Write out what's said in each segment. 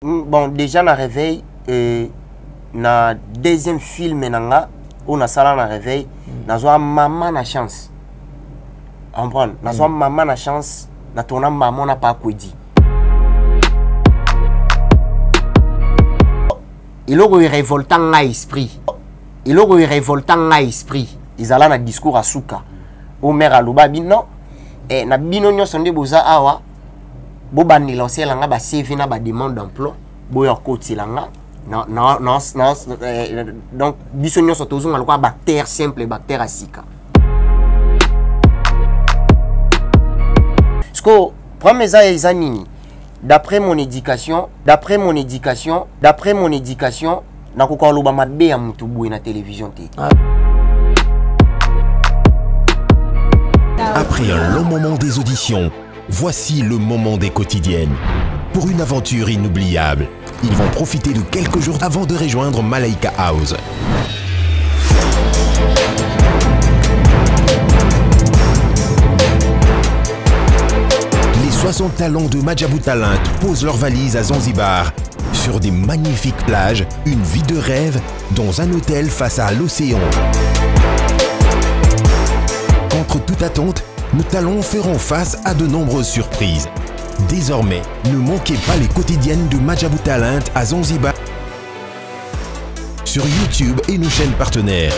Bon, déjà na réveil na deuxième film nanga où na sala na réveil na zo maman na chance. Comprendre? Na zo maman na chance na tona maman na pas kwedi. Il est révoltant à esprit. Il est révoltant à esprit. Ils allaient na discours à Souka. Au maire à Lubabi non. Et na bino nyonso nde boza awa. Boba ni lancé langa ba CV na ba demande d'emploi. Boya koti langa. Non, donc biso nyonso tozo ngalo ba terre simple ba terre asika. Sko premier ça ezanini. D'après mon éducation, après un long moment des auditions, voici le moment des quotidiennes. Pour une aventure inoubliable, ils vont profiter de quelques jours avant de rejoindre Malaika House. Les 60 talents de Madjabou Talent posent leurs valises à Zanzibar, sur des magnifiques plages, une vie de rêve, dans un hôtel face à l'océan. Contre toute attente, nos talents feront face à de nombreuses surprises. Désormais, ne manquez pas les quotidiennes de Madjabou Talent à Zanzibar sur YouTube et nos chaînes partenaires.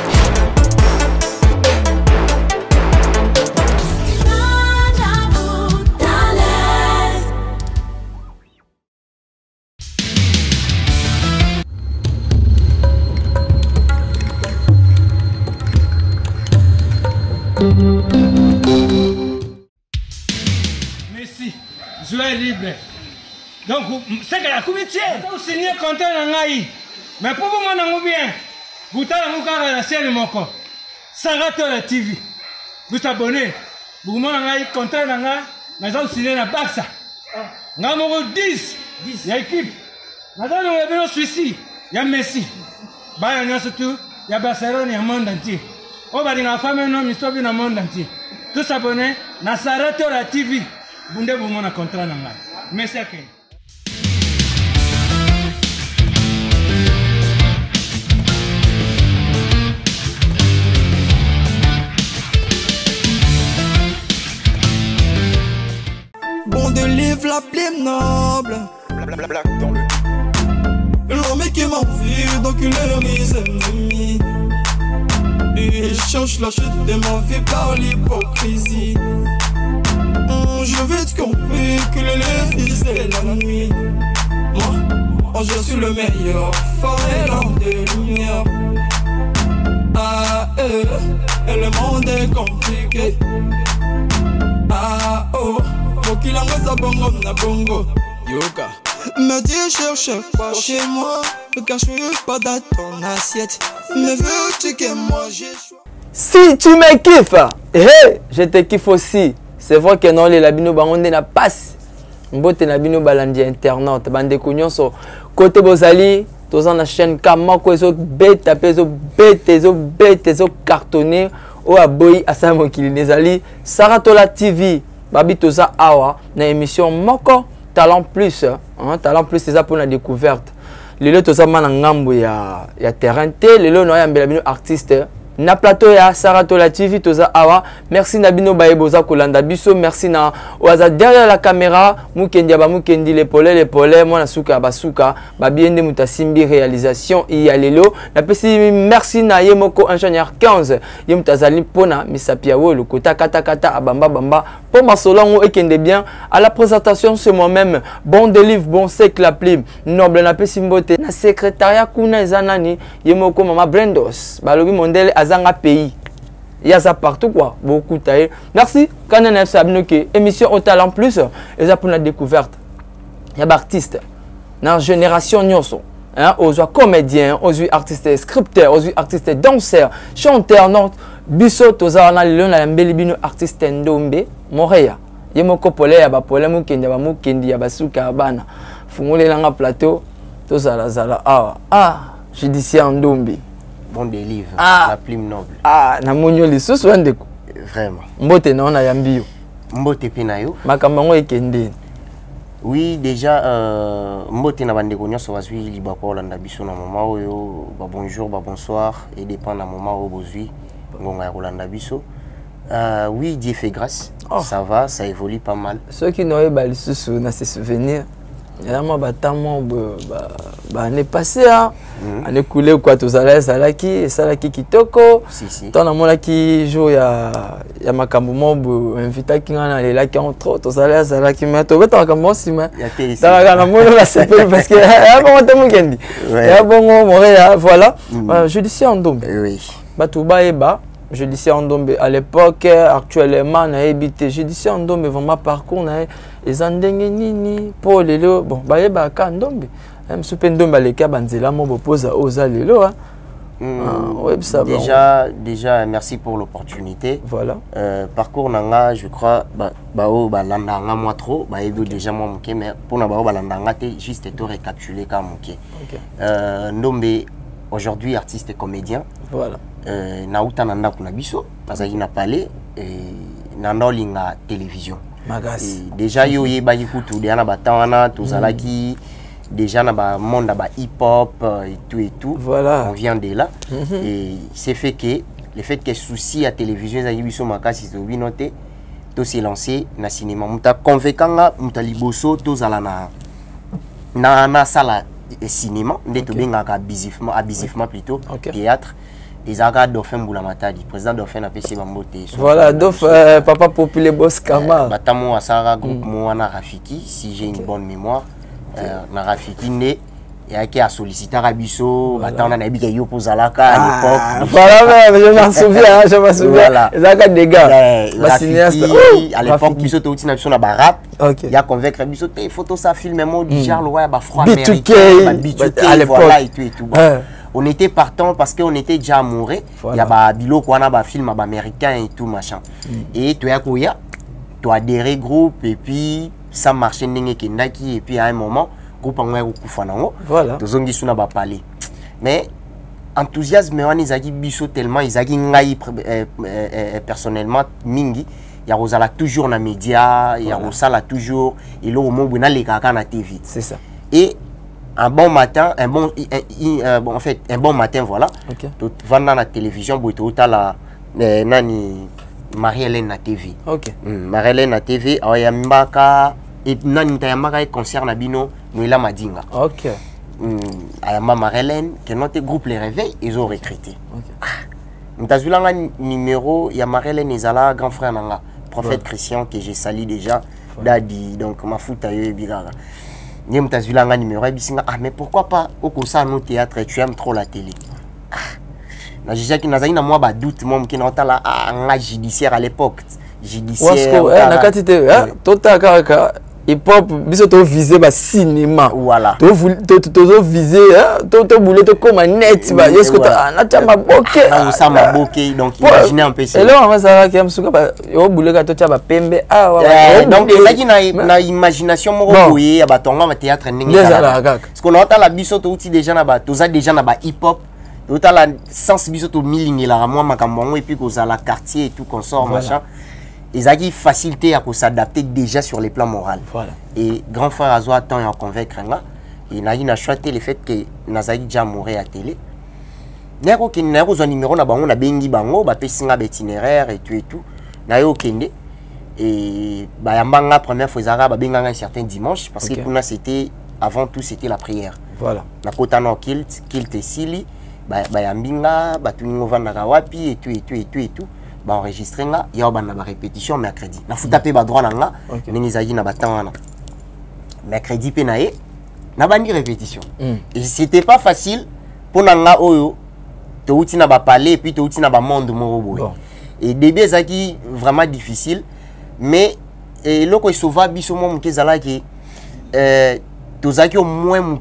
Merci, joueur libre. Donc, c'est que la comité, vous signez content en Aïe. Mais pour vous, mon bien, vous avez la scène de mon corps. Sarah la TV. Vous abonnez. Vous m'avez content en Aïe. Mais vous signez la Baxa. Nous avons 10. Il y a équipe. Nous avons un suicide. Il y a Messi. Il y a surtout. Il y a Barcelone, il y a le monde entier. On va dire la femme et l'homme, ils sont dans le monde entier. Tous abonnés, na Sarah la TV. Vous devez vous montrer contrat. Merci à vous. Bon de livre la plus noble. Blablabla dans le... L'homme qui m'a vu, donc il est mes ennemis. Il change la chute de ma vie par l'hypocrisie. Je veux te comprendre que le fils de la nuit. Moi, je suis le meilleur, fort et lent de lumière. Ah, et le monde est compliqué. Ah, oh, pour qu'il en reste à bongo, na bongo. Yoga. Me dis, cherche pas chez moi. Ne cache pas dans ton assiette. Mais veux-tu que moi j'ai choisi? Si tu me kiffes, hey, je te kiffe aussi. C'est vrai que non, les labino bangonde na passe. Mbote na bino balandi internaute. Bande konyon so côté bozali, toza na chaîne Kamako ezo beta pezo bete zo cartonné o aboyi asa mokili nezali Saratola TV. Babi toza awa na émission moko talent plus, hein, talent plus c'est ça pour la découverte. Lelo toza mana ngambo ya terrain te, lelo no ya mbela bino artiste. Na plateau ya Saratola TV toza awa. Merci Nabino Baeboza Kolanda biso. Merci na oaza derrière la caméra. Mukendi aba mukendi les polais moi na suka basuka babiende mutasimbi réalisation iya lelo. Na pesi merci na yemoko ingénieur 15. Yemutazali pona misapia wo le kota kata abamba bamba pour ma solongo ekende bien à la présentation c'est moi-même bon délivre bon sec la plume noble na pesi mbote na secrétariat kuna ezanani yemoko mama Brendos balobi mondele azanga pays yaza partout quoi beaucoup taille merci kanana sabinoke émission au talent plus et ça pour la découverte y a artiste dans génération nyonso hein aux comédiens aux artistes scripteurs aux artistes danseurs chanteurs non biso toza na lelo na mbeli bino artiste ndombe moreya yemoko pole ya ba pole mukendi ya basuka bana fungole langa plateau tozala zala judiciaire ndombe. Bon délivre, la plume noble. Ah, na monyo lisusu ndeko. Vraiment. Mbote na ona yambio. Mbote pinayo. Makambango ekende. Oui, déjà, mbote na bande konyo so bazui libako landa biso na moment oyo ba bonjour, ba bonsoir et dépend na moment où bozui ngonga ya kolanda biso. Oui, Dieu fait grâce. Ça va, ça évolue pas mal. Ceux qui n'ont pas lisusu na se souvenir, il y a moi batamo année passée hein. Année coulée quoi tout ça salaki kitoko. Si. Tant na mona ki jour ya makambo mo invité ki ngana le laki entre tout ça salaki mais to beta makambo sima. Ya te ici. Dans la mona la c'est parce que ya bon temo kendi. Ya bon Montréal voilà. Judiciaire Ndombe. Oui. Bato baeba Judiciaire Ndombe à l'époque actuellement na habité Judiciaire Ndombe vraiment parcours na ezandenge nini pour lelo bon baeba ka Ndombe même super Ndombe les cas banzela mo bopoza oza lelo hein. Déjà merci pour l'opportunité. Voilà. Parcours nanga je crois bao balanda nga moi trop déjà moi moké mais pour na bao balanda nga té juste to récapituler ka moké. Ndombe aujourd'hui artiste et comédien. Voilà. Nauta nanda kuna biso bazaki na palais na ndolinga télévision. Magasi. Déjà yo yeba yikutu de na batana tozalaki déjà na ba monde ba hip hop et tout. Voilà. On vient de là et c'est fait que le fait que souci à télévision za biso makasi to binoté to s'est lancé na cinéma muta convaincanga muta liboso tozala na sala cinéma ndeto bengaka abusivement plutôt théâtre. Les aga Dauphin Boulamatadi, président Dauphin a pêché Bambote. Voilà, Dauphin, papa populaire boss Kama. Batamo Asara, groupe Moana Rafiki, si j'ai une bonne mémoire. Na Rafiki né, et qui a sollicité Rabiso, Batana Nabi Yopo Zalaka à l'époque. Voilà, je m'en souviens, je m'en souviens. Les aga des gars. Rafiki, à l'époque, Biso Touti Nation à Barap. Il y a convaincre Rabiso, tes photos, ça filme, même du genre, le roi, froid américain. À l'époque. Et tout. On était partant parce qu'on était déjà amoureux. Il y a des bilo qu'on a des films américains et tout machin. Et tu as adhéré groupe et puis ça marchait et puis à un moment groupe en voilà. Mais enthousiasme on izaki biso tellement izaki ngai personnellement mingi ya rozala toujours na média ya rozala toujours et là au moment où na les kaka na TV. C'est ça. Et un bon matin, un bon matin, voilà. Tu vas dans la télévision, tu as la Marie-Hélène na TV. Ok. Marie-Hélène na TV, ayambaka et nani tayambaka concert na bino, Noëlla Madinga. Ok. Ayamba Marie-Hélène, que notre groupe les réveille, ils ont recruté. Ok. T'as numéro, il y a Marie-Hélène Ezala, grand frère nanga, prophète Christian que j'ai sali déjà, Dadi, donc ma fout à eux bigaga. Mais pourquoi pas au concert au théâtre tu aimes trop la télé. Moi doute moi qui n'entend la judiciaire à l'époque judiciaire hip hop biso to viser ba cinéma voilà to viser to boulé to comme net ba est-ce que na tama boké na ça ma boké donc imaginez un peu ça et là on va savoir que amsuka ba yo boulé ka to taba pembe donc ezaki na imagination moko boye ba tonga ba théâtre ndenge ça parce qu'on entend la biso to outil déjà na ba toza déjà na ba hip hop to ta la sens biso to milingela moi makambo et puis ko za la quartier et tout consort machin. Ils ont facilité à s'adapter déjà sur les plans moraux. Voilà. Et grand frère Azo attend à convaincre. Et il a choisi le fait que Nazaï déjà mourait à télé. Néro qui n'a pas numéro na bango na bengi bango ba pesinga itinéraire et tout. Na yo kende et ba yambanga première fois zara ba benga un certain dimanche parce que pour c'était avant tout c'était la prière. Voilà. Na kota no kilt et sili ba yambinga ba tuningo vanda wapi et tout. Enregistré là, il y a une répétition mercredi. Na futa pe ba droit nanga, nenizagi na batana. Mercredi pe nae, na bandi répétition. Et c'était pas facile pour nanga oyo to uti na ba palais et puis to uti na ba monde morobo. Et début zaki vraiment difficile, mais loko sauva biso mo mkezala ki to zaki au moins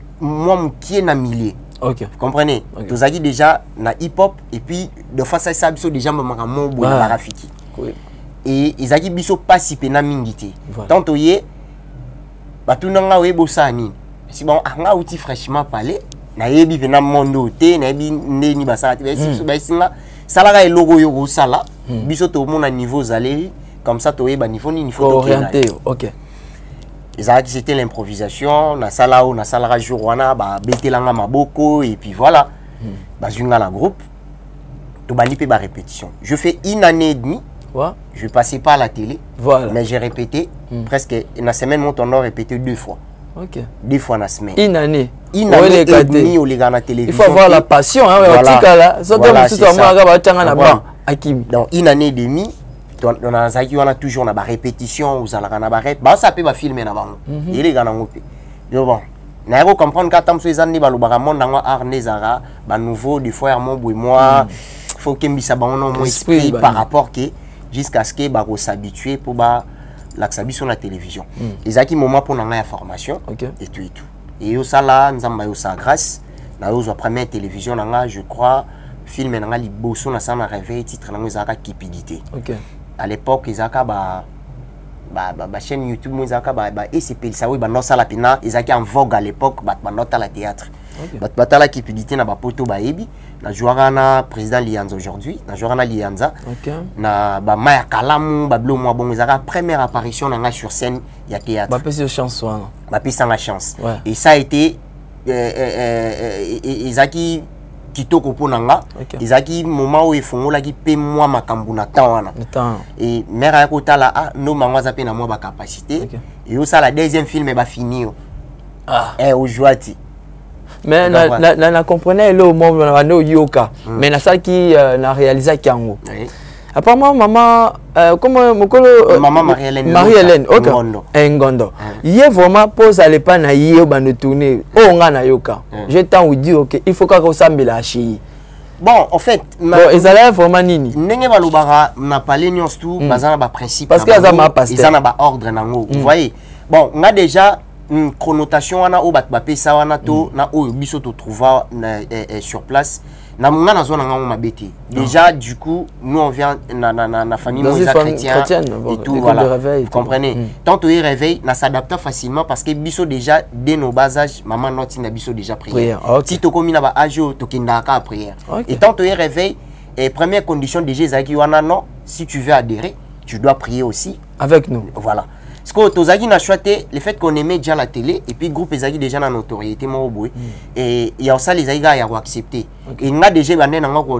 qui na millier. Ok. Vous comprenez? Okay. Tozaki déjà na hip-hop et puis de face à ça biso déjà maman boy na Rafiki. Et izaki biso pas si pena mingité. Tant toyé batunanga we bosani. Si bon nga outil fraîchement parlé na yebi pena mondo te na yebi ndeni basati ba singa salaka e logo yo sala biso to mona niveau zaleli comme ça toyé ba niveau ni niveau orienté. OK. c'était l'improvisation. Na sala ou na sala jour wana ba betelanga maboko et puis voilà. Bazunga la groupe. To bali pe ba répétition. Je fais 1 année et demie. Ouais. Je passais pas à la télé. Voilà. Mais j'ai répété presque une semaine on a répété 2 fois. OK. 2 fois la semaine. 1 année. 1 année et demie au Liga na télévision. Il faut avoir la passion hein, voilà. Voilà, c'est ça. Donc 1 année et demie. On a toujours na ba répétition aux ala na ba rep ba ça peut ba filmer na bango et les gars na ngope bon na ero comprendre ka tam so ezandi ba lobaka monde na arnezara ba nouveau des fois mon boy moi faut que mbisa bango no mon esprit par rapport que jusqu'à ce que ba ko s'habituer pour ba l'axabi sur la télévision ezaki moment pour na ya formation et tout et yo sala nzamba yo sa grâce na yo première télévision na je crois film na liboso na sana réveil titre na ezaka cupidité. À l'époque ils avaient ba chaîne YouTube ils avaient et c'est ça oui ba non ça la pina ils avaient en vogue à l'époque ba nota la théâtre ba la cupidité na ba poto ba ebi na jouera na président Lianza aujourd'hui na jouera na Lianza na ba Maya Kalamu ba blo moi bon ils avaient première apparition na sur scène il y a théâtre ba pesi chance ba pesi la chance et ça a été ils avaient kitoko ponanga ezaki moment où efongola ki pe moi makambu na tawana et mère ya kotala no mangwa za pe na moi ba capacité et ça la deuxième film ba fini au joati mais na comprenait le moment na yoka mais na ça qui na réalisé kiango apparemment maman comment mokolo maman Marie-Hélène Ngondo il vraiment pose à l'épa na yé bande tourner nga na yoka j'ai tant ou dit OK il faut que ça mbela chi bon en fait ils allaient vraiment nini ndenge balobara na parler nyons tout bazana ba principe parce que azama pasteur ils en a ba ordre nango vous voyez bon on a déjà une connotation wana o bat ba pesa wana to na o biso to trouva sur place na munga na zona ngamo mabeti déjà du coup nous on vient na famille moïse chrétienne et tout voilà vous comprenez tant au réveil na s'adapter facilement parce que biso déjà dès nos bas âges maman noti na biso déjà prière si to komi na ba âge to kindaka prière et tant au réveil et première condition déjà zaki wana non si tu veux adhérer tu dois prier aussi avec nous voilà. Parce que Tozaki n'a choisi le fait qu'on aimait déjà la télé et puis le groupe Ezaki déjà dans la notoriété et il y a ça les Aïga y a accepté et il a déjà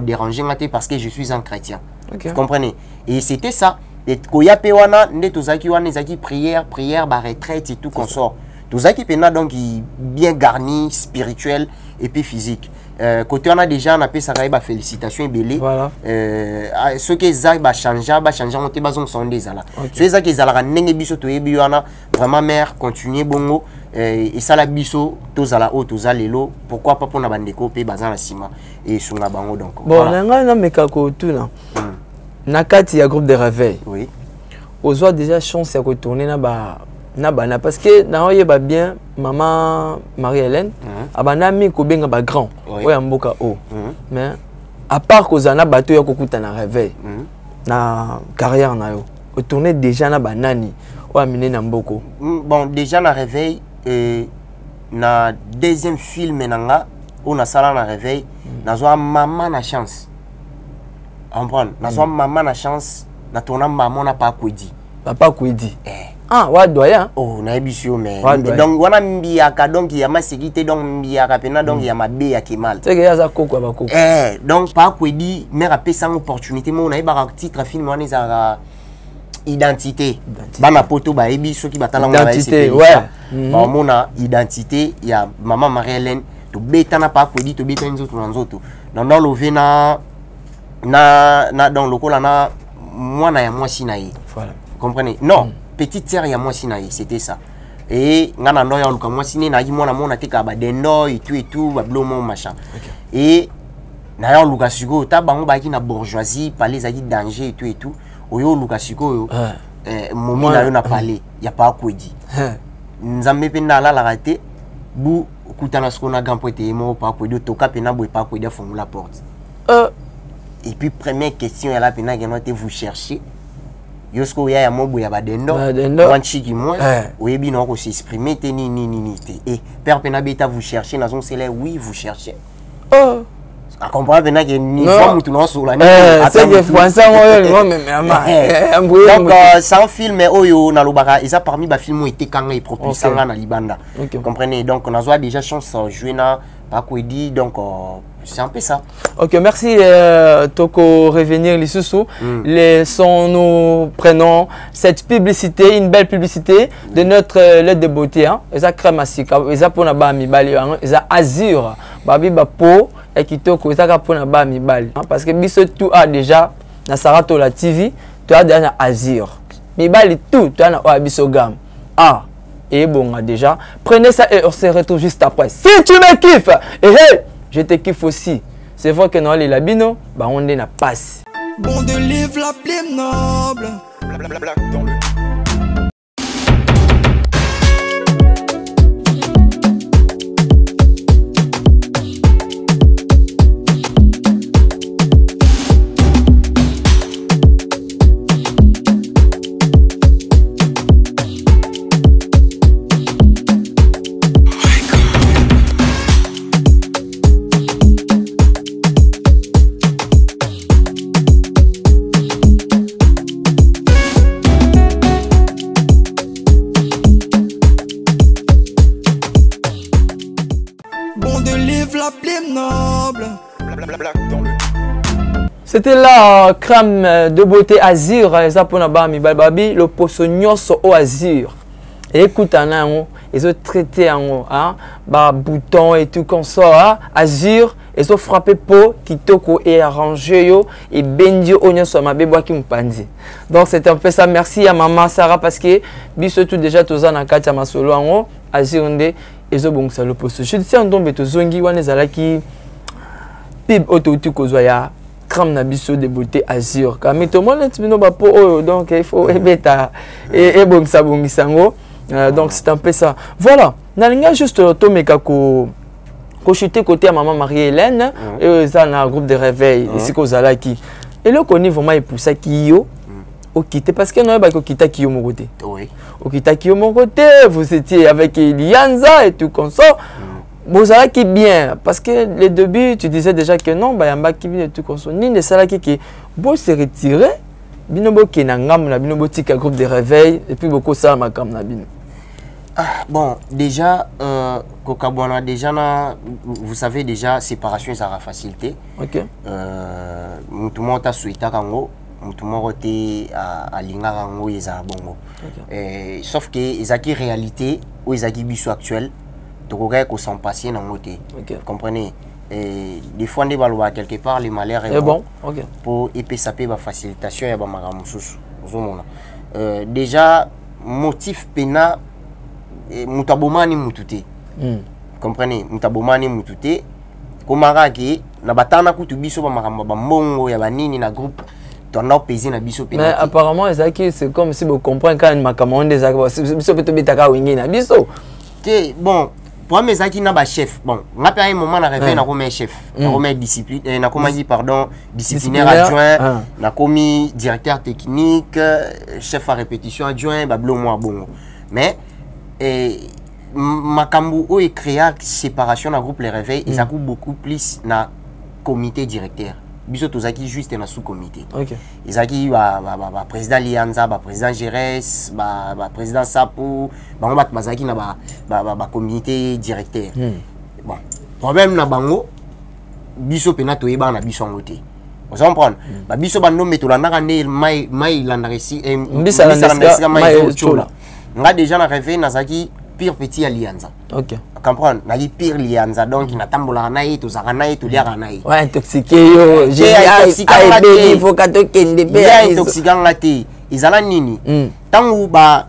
dérangé parce que je suis un chrétien vous comprenez et c'était ça et Koya Pewana ne Tozaki wana Ezaki prière ba retraite et tout qu'on sort Tozaki pena donc bien garni spirituel et puis physique côté on a déjà on a fait ça ba félicitations et belé voilà ce que ça ba changer on te bazon sondé ça là c'est ça que ça la ndenge biso to yebi wana vraiment mère continuer bongo et ça la biso tozala o tozalelo pourquoi pas pour na bandeko pe bazana sima et sunga bango donc bon nga na mekako tuna na kati ya groupe de réveil oui ozo déjà chance ya retourner na bana parce que na oyeba bien maman Marie-Hélène abana mi ko benga ba grand oya mboka mais à part kozana bato ya kokuta na réveil na carrière na yo retourner déjà na banani o amine na mboko bon déjà na réveil na deuxième film nanga on a sala na réveil na zo maman na chance comprendre na zo maman na chance na tona maman na pas kwedi papa kwedi wa doya oh na ebisio mais donc wana mbiaka donc il y a ma sécurité donc mbiaka pena donc il y a ma bé ya kemal c'est que ya za koko ba koko donc pas kwedi mère a pesa une opportunité mo na ba titre film wana za identité bana poto ba ebiso ki batala ngwa identité ouais ba mona identité ya maman Marie-Hélène to betana pas kwedi to betana nzoto na nzoto non lové na dans lokola na mwana ya mwasi na ye voilà comprenez non petite sœur ya mwasi na ye c'était ça et ngana ndo ya luka mwasi ne na ji mwana mona teka ba dendo et tout ba blomo machin et na ya luka siko ta bango ba ki na bourgeoisie parler za ki danger et tout oyo luka siko yo momi na yo na parler ya pas kwedi nzambe pe na la raté bu kutana siko na grand pote mo pas kwedi to ka pe na boy pas kwedi fongo la porte et puis première question elle a pe na genote vous chercher yosko ya mobo ya badendo wanchiki moi oyebi na ko s'exprimer te ni te et père pena beta vous cherchez na zone c'est là oui vous cherchez à comprendre maintenant que niveau mutu non sur la c'est que français on mais donc c'est un film oyo na lobaka ils a parmi ba film été kanga et propulsé na libanda comprenez donc on a déjà chance jouer na pas quoi dit donc c'est un peu ça. Ok, merci Toko revenir Lisusu. Nous prenons cette publicité, une belle publicité de notre lettre de beauté. Ils ont crème asika, ils ont pour na ba mi bali, ils ont azur, babi ba po et kitoko ils ont pour na ba mi bali. Parce que biso tout a déjà na Sarato la TV, tu as déjà azur. Mi bali tout, tu as na biso gamme. Ah. Et bon, déjà, prenez ça et on se retrouve juste après. Si tu me kiffes, et hey, je te kiffe aussi. C'est vrai que dans les labino, bah on est na passe. Bon de livre la plus noble. Blablabla dans le. C'était la crème de beauté azur, le poissonnios au azur. Et écoute, ils ont traité en bouton et tout comme ça, azur, ils ont frappé peau, kitoko et arrangé et bendio oignon sur ma bébé qui me pandi. Donc c'est un peu ça. Merci à maman Sarah parce que biso tout déjà tous en akatia masolo en azur onde ils ont bon ça le poisson. Je dis on tombe to zongi wana zalaki pib auto kozwaya crème na biso de beauté azur. Quand tout le monde tibino ba po donc il faut ebeta et bon ça bongisango. Donc c'est un peu ça. Voilà, nalinga juste tomeka ko chuter côté à maman Marie-Hélène et ça na groupe de réveil ici ko zalaki. Et le koni vraiment épousa kiyo au quitter parce que non ba ko kita kiyo mon côté. Oui. Au kita kiyo mon côté, vous étiez avec Elianza et tout comme ça. Vous avez qui bien parce que les débuts tu disais déjà que non bah yamba qui bien et tout comme ça. Ni de ça qui beau se retirer binobo qui na ngam na binobo tika groupe de réveil et puis beaucoup ça ma cam na bino. Bon, déjà, Kokabwana, déjà, vous savez déjà, séparation, ça a facilité. Ok. Tout le monde a souhaité Kango, tout le monde a Linga Kango, ils ont bongo. Sauf que ils ont une réalité, ou ils ont une biso actuelle, donc ils sont passés dans le côté. Vous comprenez? Des fois, on est quelque part, les malheurs est bon. Pour épaisser la facilitation, il y a déjà, motif pena. Mutabomani mutute. Comprenez? Mutabomani mutute. Komara ki na batana kutu biso ba makamba ba mbongo ya banini na groupe. Tona pezi na biso penalty. Mais apparemment c'est comme si vous comprenez quand makamon des biso peut betaka wingi na biso. Que bon, pour mes aki na ba chef. Bon, ngapi à un moment na réveil na comme chef, na comme discipline na comme dit pardon, disciplinaire adjoint, na commis directeur technique, chef à répétition adjoint, ba blo moi bongo. Mais Makambu où il créa séparation dans groupe les réveils, ils ont beaucoup plus na comité directeur. Biso tozaki juste na sous-comité. Ils ont président Lianza, président Gérès, président Sapo, on va mazaki na comité directeur. Bon, problème na bango biso pena toyeba na biso ngote. Vous comprenez? Biso bando metolanda ne mai landa resi mbisa landa mai chola. Nga déjà na réveil nazaki pire petit Alianza. OK. Comprendre? Na pire Alianza donc na tambola na yi to zaka na yi to liaka na yi. Ouais, intoxiqué yo, j'ai il faut ka to kende pe. Intoxiqué ngati. Izala nini? Tangu ba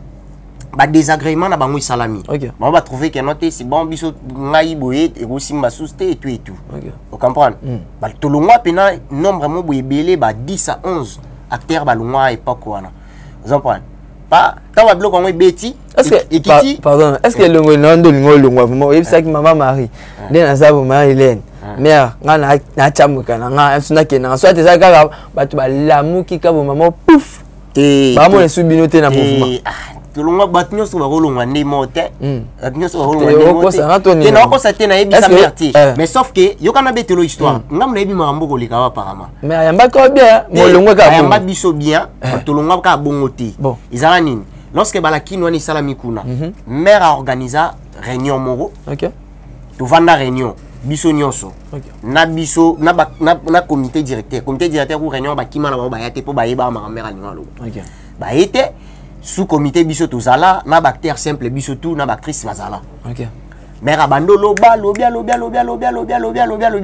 désagrément na bango salami. OK. On va trouver que noté c'est bon biso ngai boye et aussi mba susté et tout et tout. OK. Vous comprenez? Ba tolongwa pena nombre mo boye belé ba 10 à 11 acteurs ba longwa époque wana. Vous comprenez? Pas tant va bloquer on beti pardon est-ce que le ngondo ngolongwa vraiment et ça qui maman Marie ndena zabo Marie-Hélène mère ngana na chamuka nga suna kena soit ça ka ba tu ba lamuki ka bo maman pouf ba mo le subinoté na mouvement tolongwa bato nyonso bakolongwa nde mote bato nyonso bakolongwa nde mote nakosa te nayebisa merti mais sauf que yokana betelo histoire ngambo nayebi makambo koleka apparemment mais ayambaka bien molongwe ka ayamba biso bien tolongwa ka bongo te ezala nini lorsque balakini wana esalami kuna maire a organisa réunion moko tovanda réunion biso nyonso na biso na comité directeur pour réunion bakima na bango bayate po bayeba makambo ya linga lobo bayete sous comité biso tozala na bacteur simple biso tout na bactrice bazala maire abando loba lobi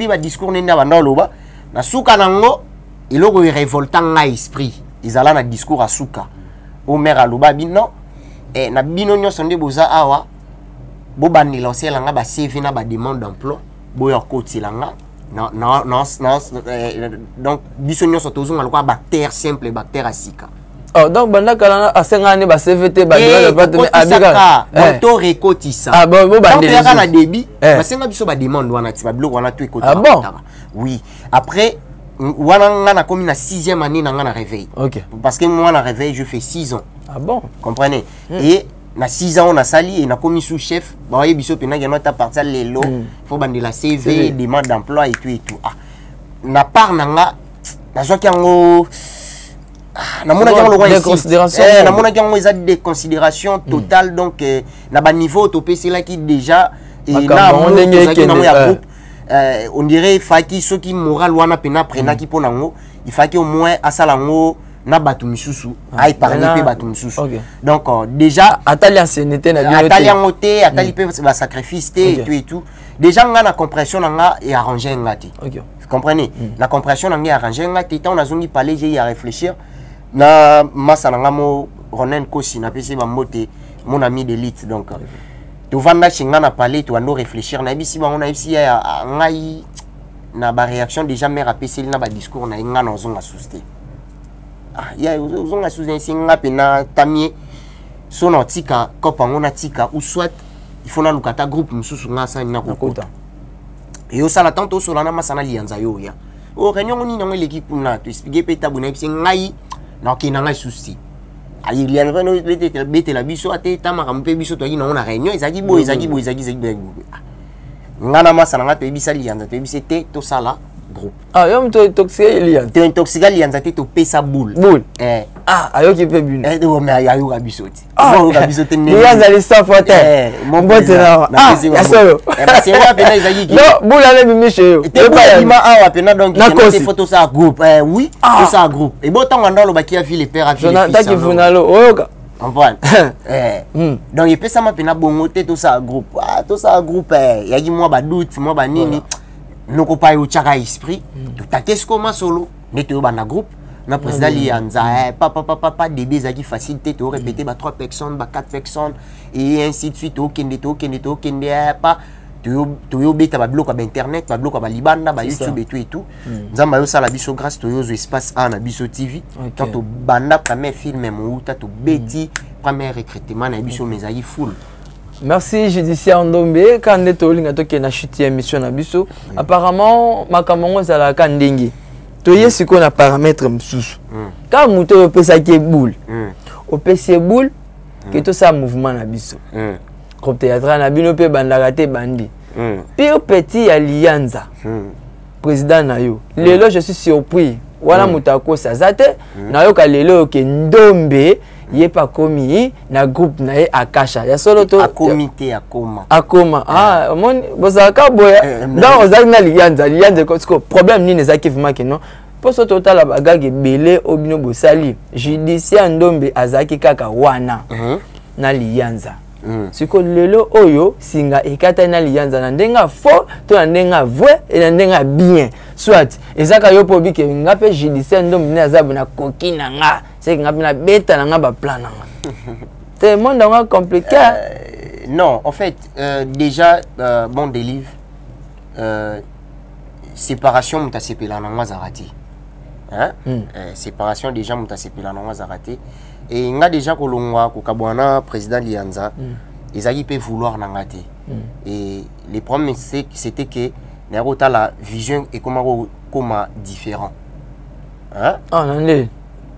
ba discours nende abando loba na suka nango eloko révoltant nga esprit ezala na discours a suka o maire aloba bino na bino nyonso nde boza awa bobandela oselanga ba CV na ba demande d'emploi boya kotilanga donc biso nyonso tozonga lokwa bacteur simple bacteur asika donc banda kala asengani ba CVT ba demande abika to rekotisa bo bandela na débit basenga biso ba demande wana ti ba biloko wana to ekotaka oui après wana nga na komi na 6e année na nga na réveil parce que moi na réveil je fais 6 ans comprenez et na 6 ans on a sali et na commis sous chef ba yebiso pena geno ta partir lelo faut bande la CV demande d'emploi et tout na part nanga na zoki yango na mona yango lo considération na mona yango eza des considérations totales donc na ba niveau to pc là qui déjà et na ya groupe on dirait faki ceux qui moral wana pena prena qui ponango il faki au moins asalango na batu misusu ay parler pe batu misusu donc déjà atali ancienneté na bio atali ngote atali pe ba sacrifice et tout déjà nga na compréhension nga et arranger ngati vous comprenez la compréhension nga arranger ngati tant on a zongi parler j'ai à réfléchir na masa nga mo Ronen Kosi na pesi ba moté mon ami d'élite donc tu vanda chinga na parler tu ando réfléchir na bisi ba on a ici ngai na ba réaction déjà mère a pesi na ba discours na nga na zonga souster ya uzonga suzen singa pena tamie sona tika kopango na tika ou soit il faut na lukata groupe mususu nga sa na kokota et au sala tanto sola na masana lianza yo ya o réunion ni na l'équipe na to expliquer peta buna pisi ngai na kina ngai souci ayi lianza no bete la biso ate tamaka mpe biso to na réunion ezaki boy ngana masana nga to ebisa lianza to ebisa te to sala groupe yo mto toxique lianza te intoxica lianza te to pesa boule ayoki pe bune o me ayo ka bisoti lianza li safote mon bote na yaso c'est moi pena izaki no boule ale bimishe yo te pas ima awa pena donc il photo ça groupe oui tout ça groupe et bon tant ndalo baki a ville père a ville fils taki funalo oyoka comprendre donc il pesa ma pena bongo te tout ça groupe yaki moi ba doute moi ba nini noko pa yo chaka esprit to takesko masolo neto ba na groupe na président lianza papa début zaki facilité to répéter ba 3 personnes ba 4 personnes et ainsi de suite okende pas to yo beta ba bloc ba internet ba bloc ba libanda ba YouTube et tout nzamba yo sala biso grâce to yo espace A na biso TV quand to banda premier film mo uta to beti premier recrutement na biso mezali full. Merci Judiciaire Ndombe quand on est au ligne to na chute émission na biso apparemment makamongo zala ka ndingi to yesi ko na paramètre msusu quand muto pesa ki boule o pesa boule que to ça mouvement na biso groupe théâtre na bino pe bandaka te bandi pire petit allianza président na yo lelo je suis surpris wala mutako sa zate na yo ka lelo ke Ndombe yé pas commis na groupe na ye akasha ya solo to a comité akoma mon bozaka boya donc ozaki na lianza ko problème ni nezaki vraiment que non poso total la bagage belé obino bosali Judiciaire Ndombe azaki kaka wana na lianza siko lelo oyo singa ekata na lianza na ndenga faux to na ndenga vrai et na ndenga bien soit ezaka yo po bike ngape Judiciaire Ndombe na azabu na kokina nga c'est ngape na beta na nga ba plan na te monde nga compliqué non en fait déjà bon délivre séparation mutasepela na nga zarati séparation déjà mutasepela na nga zarati et nga déjà kolongwa ko kabwana président lianza ezaki peut vouloir nangate et les problèmes c'était que n'erota la vision et comment différent nandé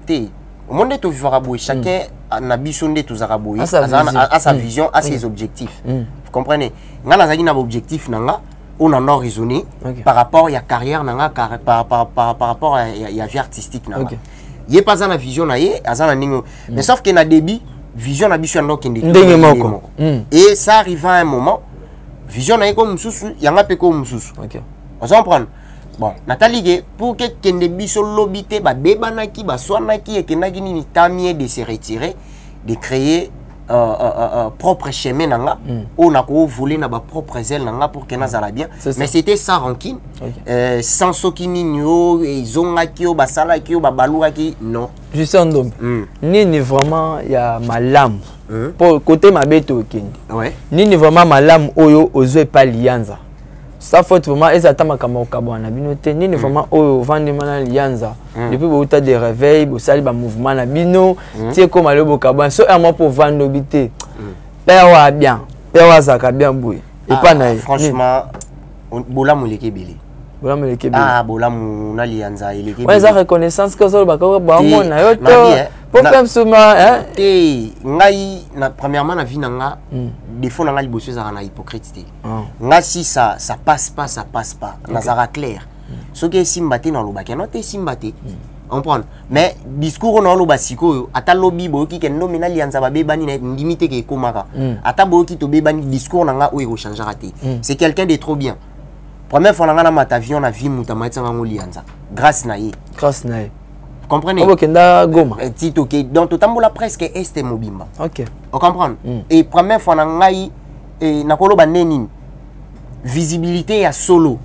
te au monde to vivra boy chacun na biso nde tozaka boye à sa vision, à ses objectifs. Vous comprenez? Nga nazaki na objectif nanga on en a raisonné par rapport à la carrière nanga par rapport à la vie artistique nanga. Yé pas dans la vision na yé, azana ningo. Mais sauf que na débit vision na biso ndo kende. Et ça arrive à un moment vision na yé comme mususu, yanga pe comme mususu. OK. On s'en prend. Bon, Nathalie, pour que kende biso lobité ba bebanaki ba swanaki et kenaki ni tamie de se retirer, de créer propre chemin nanga, on a voulu na ba propre ailes nanga pour que nazala bien. Mais c'était sans rancune, sans sokini nyo et zongaki o ba salaki o ba baluaki non. Juste un dôme. Ni vraiment il y a malam. Pour côté ma bête au kende. Ouais. Ni vraiment malam oyo ozo pas lianza. Ça faut vraiment et ça t'a makama okabwana binote ni vraiment oyo vendre mana lianza depuis beaucoup de réveil bo sali ba mouvement na bino tie comme le bokabwana so un mois pour vendre obité père wa bien père wa zaka bien boui et pas na franchement bola muleke beli ah bola na lianza ileke ouais ça reconnaissance que ça ba ko ba mona yo to pour faire suma hein et ngai na premièrement na vie nanga défaut nanga liboso za na hypocrite nga si ça passe pas nazara clair ce que simbate na lobaki non te simbate on prend mais discours na loba siko ata lobi bo ki ken nomina lianza ba bebani na limite ke komaka ata bo ki to bebani discours nanga o ego changer raté c'est quelqu'un de trop bien première fois nanga na matavion na vie mutama tsanga lianza grâce na ye comprenez? Tito que dans tout temps la presque est mobimba. OK. On comprend. Et première fois nangai et nakolo baneni visibilité ya solo.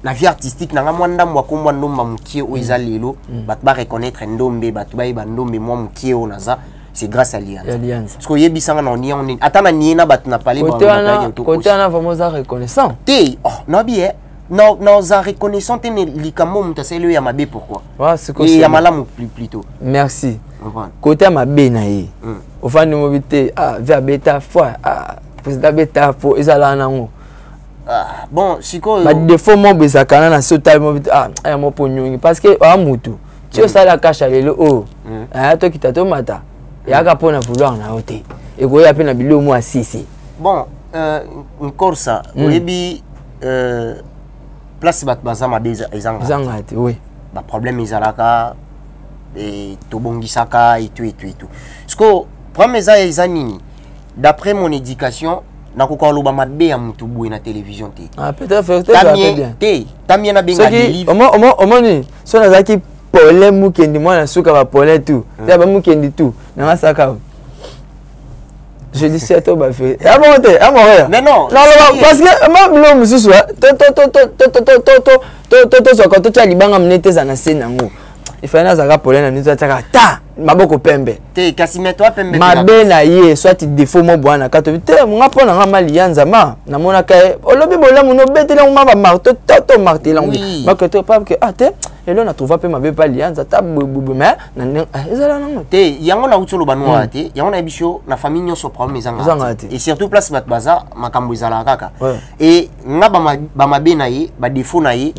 La vie artistique nanga mwanda mwa komwa ndomba mukie o izalelo bat ba reconnaître ndombe bat ba iba ndombe mwa mukie o naza c'est grâce à l'alliance. Parce que yebisanga na on est atana niena bat na parler ba côté na vraiment ça reconnaissant. Té oh no bien. Non, ça reconnaissant likamo mutasele ya mabe pourquoi? Ouais, c'est quoi? Et ya malamu plutôt. Merci. Côté mabe na ye. Au fan de mobilité vers bêta foi président bêta pour ezala nango. Bon, siko ba défaut mon bezakana na sota mobilité ya mo ponyongi parce que mutu. Tu ça la cache lelo to kitato mata. Ya ka pona vouloir na hote. Et go ya pe na bilo mo asisi. Bon, encore ça, oyebi place bat bazama beza ezanga oui ba problème ezalaka et tobongisaka et tout ce que premier ça ezanini d'après mon éducation nakoka loba mabe ya mutu boye na télévision te peut-être bien tamie na benga livre au ni so nazaki problème mukendi mwana suka ba problème tout ya ba mukendi tout na saka je dis c'est toi bah fait mais non parce que moi l'homme sous quand tu as libanga mnete za na senango il fallait nazaka polena nito ataka ta maboko pembe te kasi toi pembe mabe na ye soit défaut mo bwana kato te nga pona nga malianza ma na mona ka olobi bolamu no betela mo ba marteau to martelang ma que to pas que te et là on a trouvé peu mabe pas lianza ta bubu mais na ezala nango te yango na utolo banwa te yango na biso na famille nyoso problème ezanga et surtout place bat baza makambo ezala kaka et nga ba mabe na ye ba défaut na ye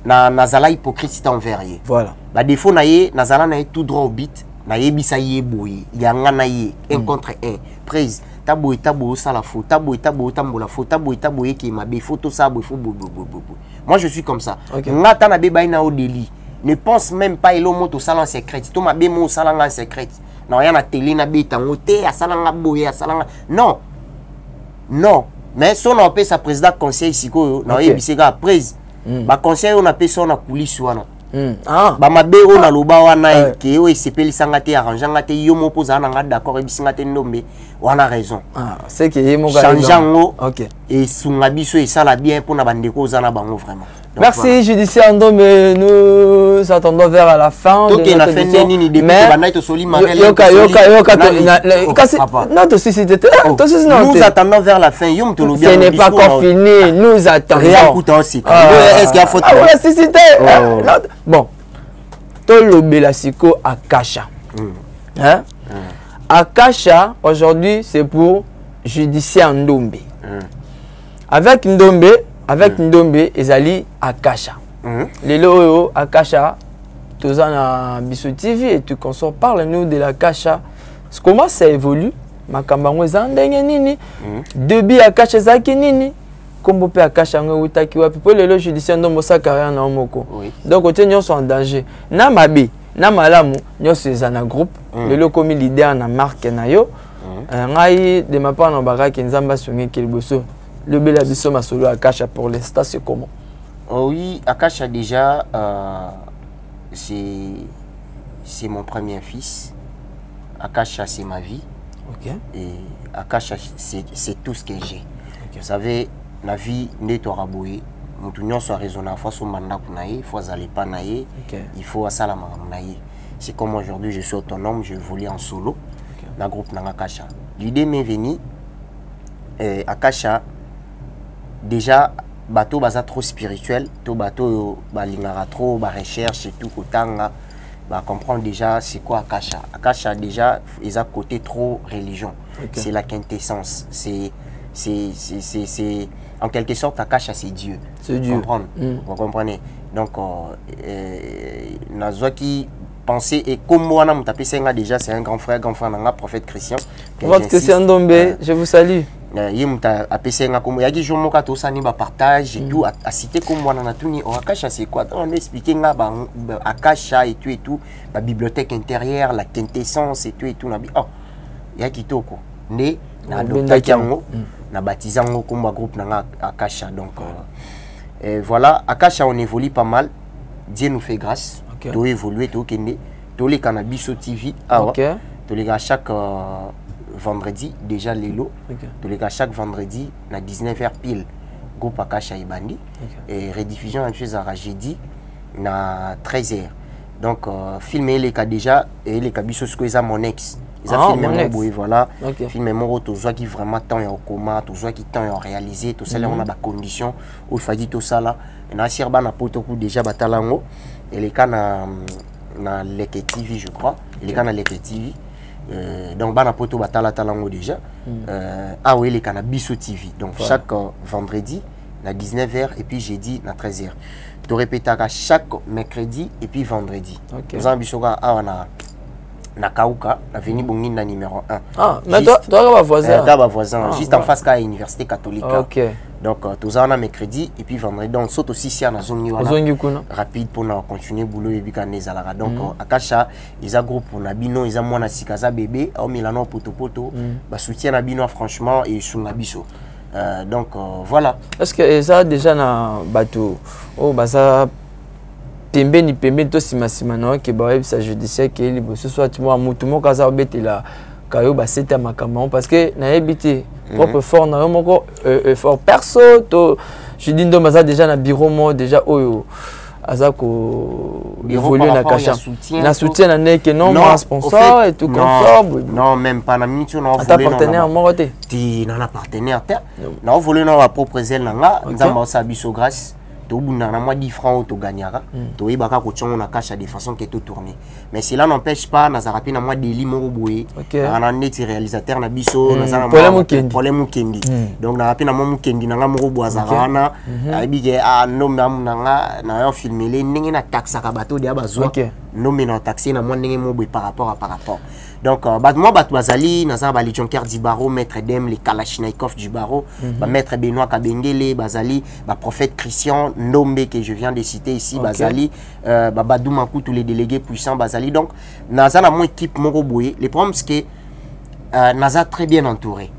na nazala hypocrite envers ye. Voilà. Ba défaut na ye nazala na ye tout droit au but na ye bisa ye boye yanga na ye 1 contre 1 prise tabo ça la faute tabo tambola faute tabo ki mabe photo ça bo fo bo. Moi je suis comme ça. Ngata na be baina au délit. Ne pense même pas elo moto sala en secret. To mabe mo sala en secret. Na ya na télé na be tango te asala nga boye asala non. Non, mais son on peut sa président conseil siko na ye bisega prise. Ba conseil on appelle ça na coulisse wana. Ba mabe on a loba wana ke o sepeli sanga te arranganga te yo mo poza na nga d'accord ebisinga te ndombe wana raison. C'est que yemo ga changeango. OK. Et sunga biso et ça la bien pour na bandeko za na bango vraiment. Donc, merci judiciaire Ndombe, nous attendons vers la fin de notre émission. Nous attendons vers la fin. Ce n'est pas encore fini, nous attendons. Est-ce qu'il y a faute? Bon, tout le Belasiko à Kasha. À Kasha, aujourd'hui, c'est pour judiciaire Ndombe. Avec Ndombe, Ezali Akasha. Les loyaux Akasha, tous en Bissou TV et tout consort. Parle-nous de la Kasha. comment ça évolue makambango ezandenge nini début Akasha zaki nini kombo pe Akasha ngo utaki wapi po lelo judiciaire ndo mosa carrière na moko donc ote nyonso en danger na mabe na malamu nyonso ezana groupe lelo komi leader na marque na yo ngai de ma part na baraki nzamba songi kiliboso le bela biso masolo Akasha pour l'instant c'est comment? Oui, Akasha déjà c'est mon premier fils. Akasha c'est ma vie. OK. Et Akasha c'est tout ce que j'ai. Vous savez, la vie n'est pas rabouée. Nous sommes raisonnables. Il faut mandat il faut aller pas naïe. Il faut salama naïe. C'est comme aujourd'hui je suis autonome, je volais en solo. Dans le groupe Akasha. L'idée m'est venue. Akasha déjà bateau baza trop spirituel, tout bateau balingara trop ba recherche et tout kotanga ba comprendre déjà c'est quoi Akasha. Akasha déjà ils a côté trop religion. C'est la quintessence. C'est en quelque sorte Akasha c'est Dieu. C'est Dieu. Vous comprenez. Donc Nazwaki penser et comme moi na mutapé senga déjà c'est un grand frère nanga prophète Christian. Votre Christian Ndombe, je vous salue. Yémuta apesenga comme yaki jomo ka to sani ba partage et tout à citer comme moi na tuni Akasha c'est quoi on expliquer nga ba Akasha et tout ba bibliothèque intérieure la quintessence et tout na bi yaki toko né na adopté yango na baptisé yango comme groupe na Akasha donc voilà Akasha on évolue pas mal. Dieu nous fait grâce. To évoluer to kende to les cannabis TV to les gars chaque vendredi déjà Lelo to les gars chaque vendredi à 19h pile groupe Akasha Ibandi et rediffusion en chose à jeudi na 13h donc filmer les cas déjà et les cabisos que ça mon ex ils a filmé mon boy voilà filmé mon auto soit qui vraiment temps en coma tout soit qui temps en réalisé tout ça là on a des conditions où il faut dire tout ça là na sirba na poto coup déjà batalango et les cas na Leke TV je crois les cas na Leke TV donc bana poto batala talango déjà ah oui les cannabis TV donc chaque vendredi à 19h et puis jeudi à 13h tu répètes à chaque mercredi et puis vendredi nous avons bisoka ah na Kauka avenue Bongina numéro 1 ah mais toi va voisin juste en face à l'université catholique donc tous en mercredi et puis vendredi donc saute aussi si na zone rapide pour continuer boulot et puis kanezala donc Akasha ils a groupe pour na bino ils a mwana sikaza bébé au Milano poto ba soutien na bino franchement et sur na biso donc voilà est-ce que ça déjà na bateau oh baza pembeni to sima na ke ba websa judiciaire ke libo ce soit moi mutumo kaza betela kayo ba seta makamon parce que na ebité propre fort na moko fort perso to je dis ndo maza déjà na bureau mo déjà oyo azako évoluer na Akasha na soutien na nek non sponsor et tout comme ça non même pas na minute on a voulu partenaire mo côté ti na partenaire na on voulu na propre zèle nga nzamba sa biso grâce to bunda na moi 10 francs to gagnara to ibaka ko tchongo na Akasha de façon que tout tourner mais cela n'empêche pas na zarapi na moi deli mo boye na neti réalisateur na biso na zana problème kendi donc na rapi na mo kendi na nga mo boazara na abige no na na yo filmer les ndenge na taxa ka bato de abazo no me na taxi na moi ndenge mo boye par rapport donc moi bazali na za bali Jonker du Barreau maître Dem les Kalachnikov du Barreau maître Benoît Kabengele bazali prophète Christian Ndombe que je viens de citer ici bazali Badou Makou tous les délégués puissants bazali donc naza na mon équipe moko boye le problème c'est que naza très bien entouré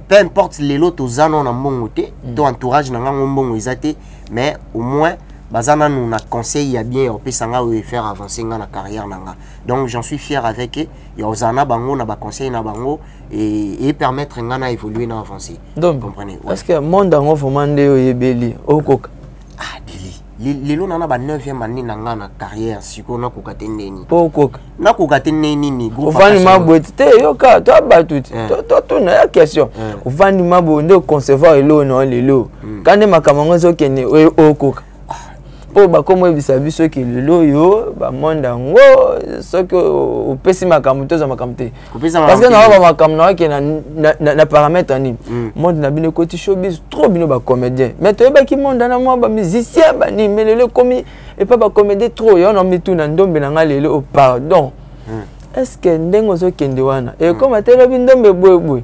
peu importe les lots aux anos na mongoté ton entourage na ngambongo ezate mais au moins bazana nous na conseil ya bien au pesanga ou faire avancer na carrière nanga donc j'en suis fier avec eux ya ozana bango na ba conseil na bango et permettre ngana évoluer na avancer donc comprenez est-ce que monde ngo vraiment nde oyebeli okoka ah dili lelo nana ba 9e année nanga na carrière siko na kokate ndeni okoka na kokate ndeni ni groupe ovani mabwete te yoka to batuti to na ya question ovani mabo nde concevoir elo no lelo kande makamango zo kene okoka po ba komo ebisa biso ke lelo yo ba monde ngo so que opesi makambo to za makambo te parce que na ba makambo na ke na paramètre ni monde na bino côté showbiz trop bino ba comédien mais to ba ki monde na moi ba musicien ba ni mais lelo komi et pas ba comédien trop yo na mitu na ndombe na nga lelo pardon est-ce que ndengo zo kende wana et comme atelobi ndombe boy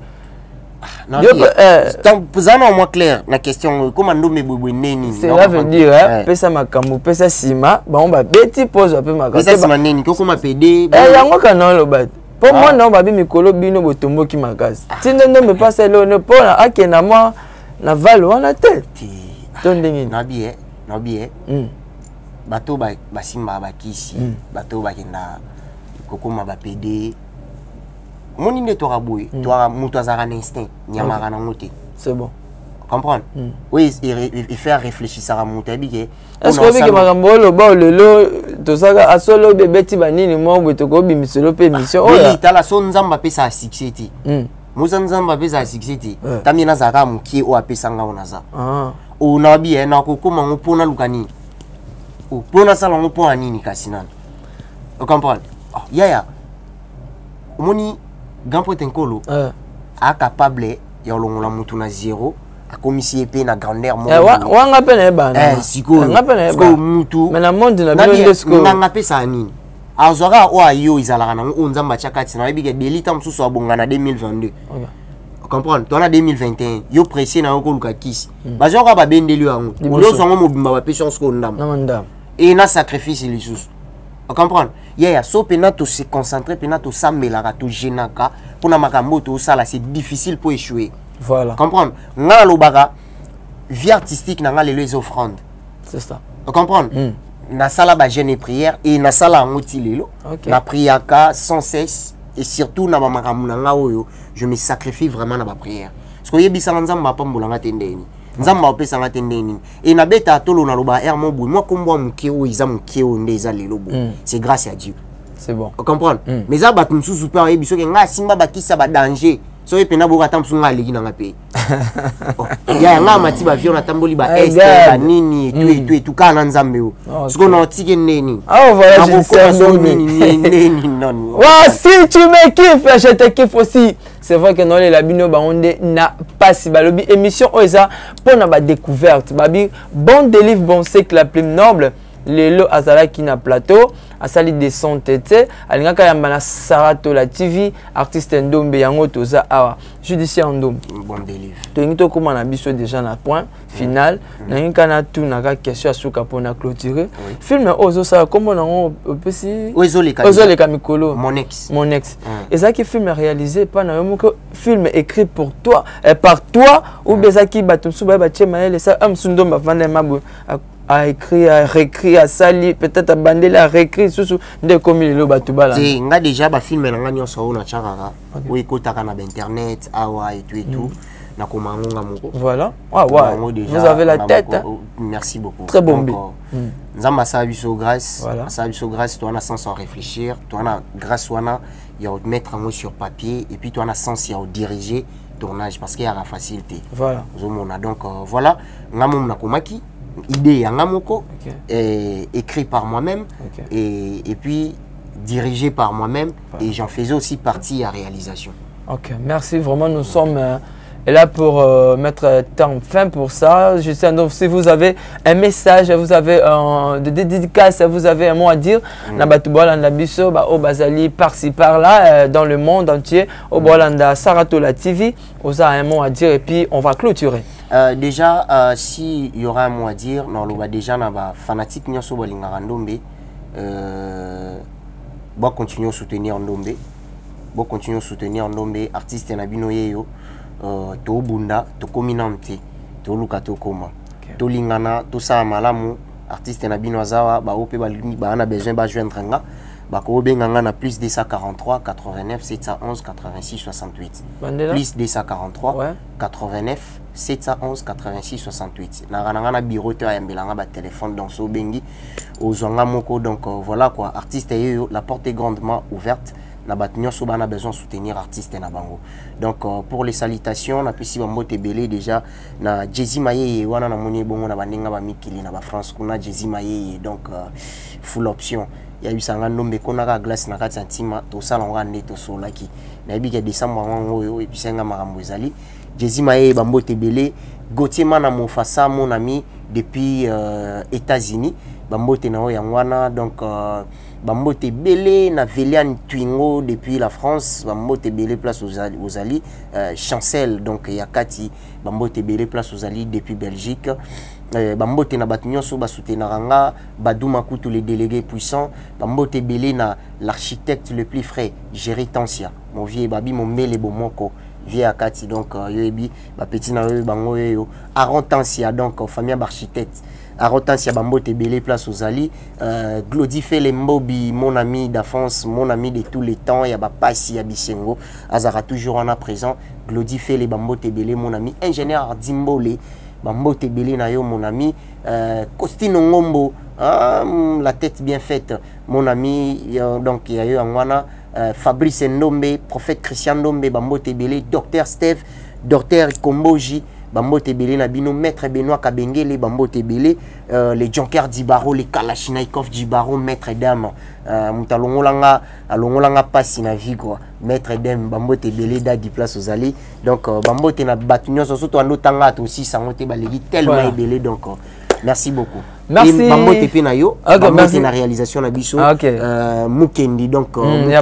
Zana au moins clair la question comment ndombe boy neni. Cela veut dire pesa makambo pesa sima ba on ba beti pose peu makambo. Pesa sima neni ko kuma PD. Yango kana lo bat. Pour moi non ba bi mikolo bino botombo ki makasi. Tindo ndombe pasa lo ne pona akena moi na valo wana tête. Tondingi na bien. Bato ba simba ba kisi bato ba kenda kokoma ba PD moni ne tora boy toi muto azara instinct nyamara na ngote c'est bon comprendre oui il faire réfléchir ça muto bike est-ce que makambo lo ba lelo to saka asolo bebeti banini mo boto ko bimiselo pe mission oui tala so nzamba pesa succès ti musa nzamba pesa succès ti tamina zaka mukie o apesa nga onaza o na bien na kokoma ngopona lukani pour na salon pour anini kasinana vous comprenez yaya moni gampo tenkolo a capable ya longola mutu na zéro a commissi épée na grandeur mo wanga pe na bana siko mutu mais na monde na bien sko nga pesa anini azora o ayo izalaka na onzamba chakati na bige delita msusu abonga na 2022 comprendre toi na 2021 yo pressé na ko luka kisi bazoka ba bendeli yango yo songo mobimba ba patience ko ndam et na sacrifice les sous comprendre so pena to se concentrer pena to sambela to genaka pour na makambo to sala c'est difficile pour échouer voilà comprendre nga lobaka vie artistique na nga les offrandes c'est ça comprendre na sala ba jeûne et prière et na sala ngoti lelo na priaka sans cesse et surtout na makambo na nga oyo je me sacrifie vraiment na ba prière parce que yebisa nzamba pambola nga tendeni nzamba opesa nga tendeni et na beta tolo na loba er mon boy moi kombo mukeo iza mukeo ndeza lelo bo c'est grâce à Dieu c'est bon comprendre mais ça bat msusu pa yebiso ke nga simba bakisa ba danger so epena boka tamsu nga leki na nga pe ya nga mati ba viona tamboli ba est ba nini et tout kana nzambe o siko na otike neni voilà je sais neni non si tu me kiffes je te kiffe aussi. C'est vrai que non les labino baonde n'a pas si balobi émission oza pour na ba découverte babi bon délivre bon c'est que la plus noble lelo azala ki na plateau asali de son tete alingaka ya mbana Sarato la TV artiste ndombe yango toza awa judiciaire ndombe bon délivre to ngito koma na biso déjà na point final na ngika na tout na ka question asuka pour na clôturer film ozo ça comment nango pesi ozo le kamikolo mon ex et ça qui film réalisé pas na yo film écrit pour toi par toi ou bezaki batumsu ba chema ele ça am sundomba vanda mabu a écrit, a réécrit, a sali, peut-être a bandé, a réécrit, sous des communes le batubala. C'est nga déjà ba film na ngani so na chakara. Oui kota kana internet, awa et tout. Na komangonga moko. Voilà. Ah ouais. Vous avez la tête. Merci beaucoup. Très bon but. Nzamba sa biso grâce, sa biso grâce toi na sans réfléchir, toi na grâce wana il y a mettre un mot sur papier et puis toi na sans y a diriger tournage parce qu'il y a la facilité. Voilà. Donc voilà, ngamom na komaki idée yangamoko écrit par moi-même et puis dirigé par moi-même et j'en faisais aussi partie à réalisation. Ok, merci vraiment, nous sommes là pour mettre temps fin pour ça. Je sais donc si vous avez un message, vous avez des dédicaces, vous avez un mot à dire, Nabatubola Nabiso, au Bazali, par-ci par-là, dans le monde entier, au Bolanda Sarato la TV, vous avez un mot à dire et puis on va clôturer. Déjà, s'il y aura un mot à dire, non, on va déjà fanatique Nyoso Bolingara Ndombe, bon continuer à soutenir Ndombe, bon continuer à soutenir Ndombe, artiste Nabino Yeyo, to bunda, to kominante, to luka to koma, to lingana, to sa malamu, artiste Nabino Azawa, ba ope ba ana besoin ba joindre nga. Bako benganga na plus 243 89 711 86 68 plus 243 89 711 86 68 na bureau te ayambelanga ba téléphone dans so bengi ozwanga moko donc voilà quoi artiste yeyo la porte est grandement ouverte na batnyo so bana besoin de soutenir artiste na bango donc pour les salutations na pesi ba mbote belé déjà na Jezi Maye wana na moni bongo na banenga ba mikili na ba France kuna Jezi Maye donc full option ya bisanga ndombe konaka glace na kati ntima to sala ngande to solaki na bika décembre ngo et puis senga makambo ezali Jezi Maye bambote belé Gauthier mana Mofasa mon ami depuis États-Unis bambote na yangwana donc bambote belé na Véliane Twingo depuis la France, bambote belé place aux Ali, Chancel donc yakati bambote belé place aux Ali depuis Belgique. Bambote na batunyoso basutenaranga Badouma Koutou les délégués puissants, bambote belé na l'architecte le plus frais Géry Tansia, mon vieux babi mon mele bomoko vieux akati donc yoebi ba petit na yo bango yo Aron Tansia donc famille d'architecte Arotansia bambote belé place aux Ali, Glody Felembobi mon ami d'enfance, mon ami de tous les temps, ya ba passi ya bisengo azara toujours en à présent, Glody Fele bambote belé mon ami ingénieur Dimbole bambote belé na yo mon ami, Costino Ngombo la tête bien faite mon ami donc ya yo angwana, Fabrice Ndombe, prophète Christian Ndombe bambote belé, docteur Steve, docteur Komboji bambote belé na bino, maître Benoît Kabengele bambote belé, les Jonker Dibaro, les Kalachnikov Dibaro, maître dame alongolanga passi na vie quoi, maître dame bambote belé dadi place aux Ali donc bambote na batunyo surtout ando tanga aussi sangote balegi tellement belé donc merci beaucoup. Merci. Bambote pe na yo, bambote na réalisation na biso. Mukendi donc ya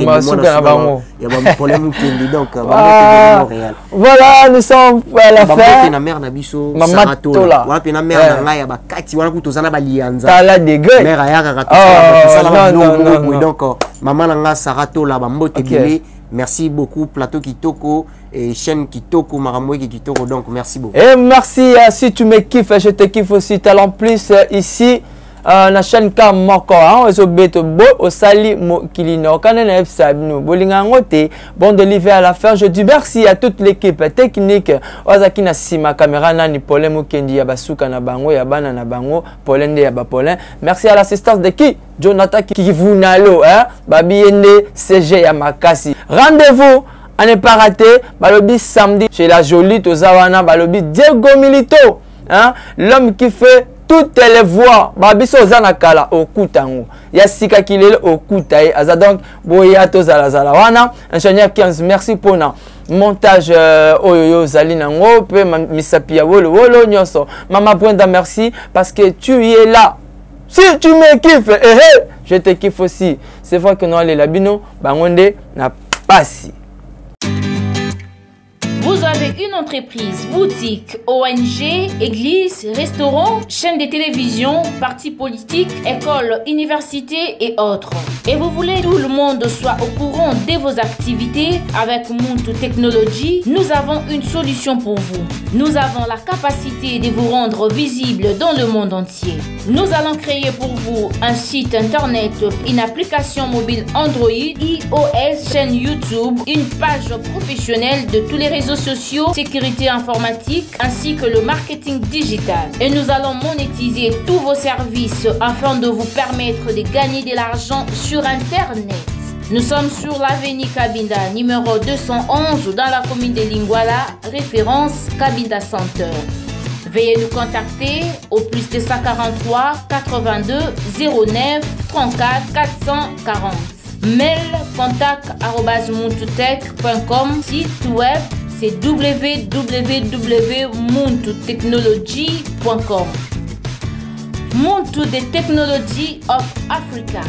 problème Mukendi donc Montréal. Voilà, nous sommes à la fin. Bambote na mère na biso Saratola. Wa pe na mère na ngai ya bakati wana kutozana balianza. Tala degré. Mère ayaka katosala non donc maman na nga Saratola bambote belé. Merci beaucoup Plateau Kitoko et chaîne Kitoko Maramoué Kitoko donc merci beaucoup. Et merci si tu me kiffes, je te kiffe aussi. Talent plus ici na chaîne Kamoko ozobeto bo osali mo kilino kana na sabino bolinga ngote bon de livrer à la fin. Je dis merci à toute l'équipe technique ozaki na sima caméra nani Paulin Mukendi ya basuka na bango ya bana na bango Paulin de ya ba Paulin. Merci à l'assistance de qui Jonathan qui vous nalo babiende CG ya makasi. Rendez-vous à ne pas rater balobi samedi chez la jolie tozawana balobi Diego Milito l'homme qui fait toutes les voix babiso zana kala okutango ya sika kilele okutai aza donc boya to zala wana ingénieur 15 merci pour na montage oyoyo zali nango pe misapi ya wolo nyonso mama Brenda merci parce que tu es là. Si tu me kiffes je te kiffe aussi. C'est vrai que nous les labino bangonde na passi. Vous avez une entreprise, boutique, ONG, église, restaurant, chaîne de télévision, parti politique, école, université et autres. Et vous voulez que tout le monde soit au courant de vos activités avec Muntu Technology, nous avons une solution pour vous. Nous avons la capacité de vous rendre visible dans le monde entier. Nous allons créer pour vous un site internet, une application mobile Android, iOS, chaîne YouTube, une page professionnelle de tous les réseaux sociaux, sécurité informatique ainsi que le marketing digital. Et nous allons monétiser tous vos services afin de vous permettre de gagner de l'argent sur Internet. Nous sommes sur l'avenue Kabinda, numéro 211 dans la commune de Lingwala, référence Kabinda Center. Veuillez nous contacter au plus 243 82 09 34 440. Mail contact@muntutech.com. Site web c'est www.muntutechnology.com. Muntu the Technology of Africa.